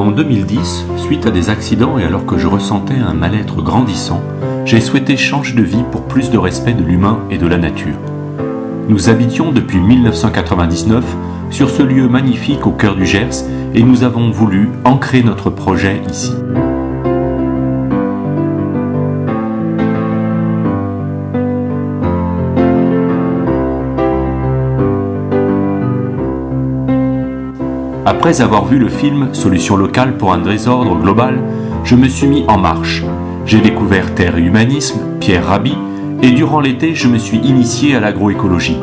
En 2010, suite à des accidents et alors que je ressentais un mal-être grandissant, j'ai souhaité changer de vie pour plus de respect de l'humain et de la nature. Nous habitions depuis 1999 sur ce lieu magnifique au cœur du Gers et nous avons voulu ancrer notre projet ici. Après avoir vu le film Solution locale pour un désordre global, je me suis mis en marche. J'ai découvert Terre et Humanisme, Pierre Rabhi, et durant l'été, je me suis initié à l'agroécologie.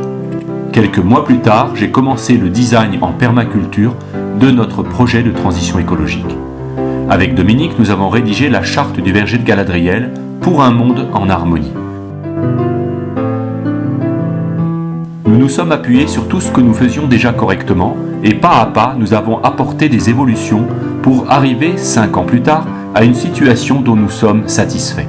Quelques mois plus tard, j'ai commencé le design en permaculture de notre projet de transition écologique. Avec Dominique, nous avons rédigé la charte du verger de Galadriel pour un monde en harmonie. Nous nous sommes appuyés sur tout ce que nous faisions déjà correctement et pas à pas, nous avons apporté des évolutions pour arriver, 5 ans plus tard, à une situation dont nous sommes satisfaits.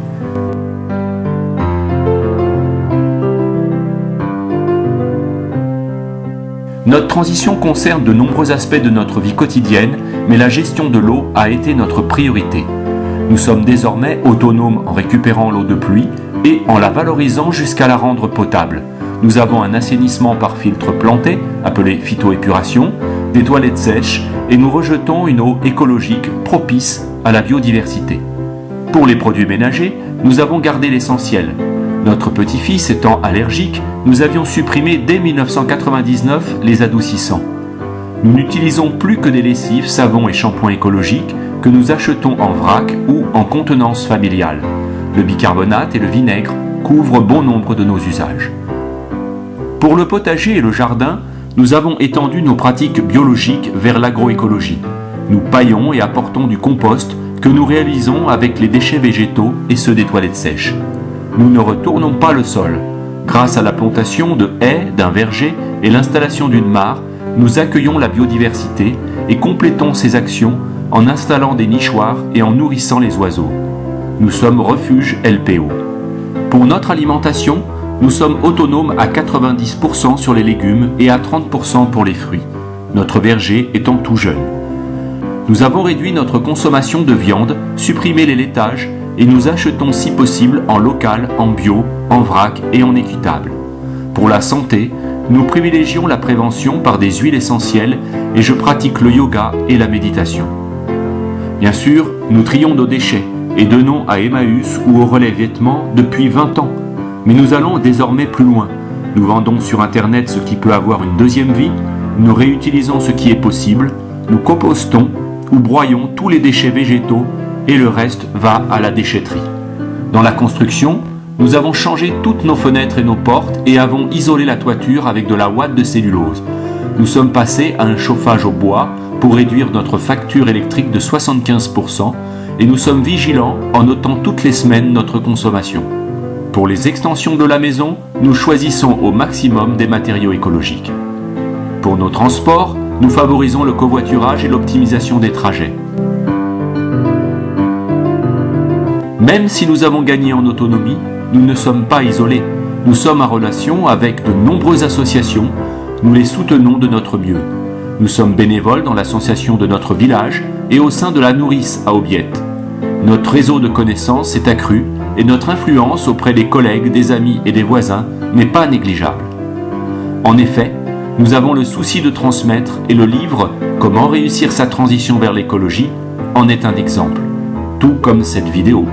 Notre transition concerne de nombreux aspects de notre vie quotidienne, mais la gestion de l'eau a été notre priorité. Nous sommes désormais autonomes en récupérant l'eau de pluie et en la valorisant jusqu'à la rendre potable. Nous avons un assainissement par filtre planté, appelé phytoépuration, des toilettes sèches et nous rejetons une eau écologique propice à la biodiversité. Pour les produits ménagers, nous avons gardé l'essentiel. Notre petit-fils étant allergique, nous avions supprimé dès 1999 les adoucissants. Nous n'utilisons plus que des lessives, savons et shampoings écologiques que nous achetons en vrac ou en contenance familiale. Le bicarbonate et le vinaigre couvrent bon nombre de nos usages. Pour le potager et le jardin, nous avons étendu nos pratiques biologiques vers l'agroécologie. Nous paillons et apportons du compost que nous réalisons avec les déchets végétaux et ceux des toilettes sèches. Nous ne retournons pas le sol. Grâce à la plantation de haies, d'un verger et l'installation d'une mare, nous accueillons la biodiversité et complétons ces actions en installant des nichoirs et en nourrissant les oiseaux. Nous sommes refuge LPO. Pour notre alimentation, nous sommes autonomes à 90% sur les légumes et à 30% pour les fruits, notre verger étant tout jeune. Nous avons réduit notre consommation de viande, supprimé les laitages et nous achetons si possible en local, en bio, en vrac et en équitable. Pour la santé, nous privilégions la prévention par des huiles essentielles et je pratique le yoga et la méditation. Bien sûr, nous trions nos déchets et donnons à Emmaüs ou au relais vêtements depuis 20 ans. Mais nous allons désormais plus loin. Nous vendons sur Internet ce qui peut avoir une deuxième vie, nous réutilisons ce qui est possible, nous compostons ou broyons tous les déchets végétaux et le reste va à la déchetterie. Dans la construction, nous avons changé toutes nos fenêtres et nos portes et avons isolé la toiture avec de la ouate de cellulose. Nous sommes passés à un chauffage au bois pour réduire notre facture électrique de 75% et nous sommes vigilants en notant toutes les semaines notre consommation. Pour les extensions de la maison, nous choisissons au maximum des matériaux écologiques. Pour nos transports, nous favorisons le covoiturage et l'optimisation des trajets. Même si nous avons gagné en autonomie, nous ne sommes pas isolés. Nous sommes en relation avec de nombreuses associations. Nous les soutenons de notre mieux. Nous sommes bénévoles dans l'association de notre village et au sein de la nourrice à Aubiette. Notre réseau de connaissances s'est accru et notre influence auprès des collègues, des amis et des voisins n'est pas négligeable. En effet, nous avons le souci de transmettre et le livre « Comment réussir sa transition vers l'écologie » en est un exemple, tout comme cette vidéo.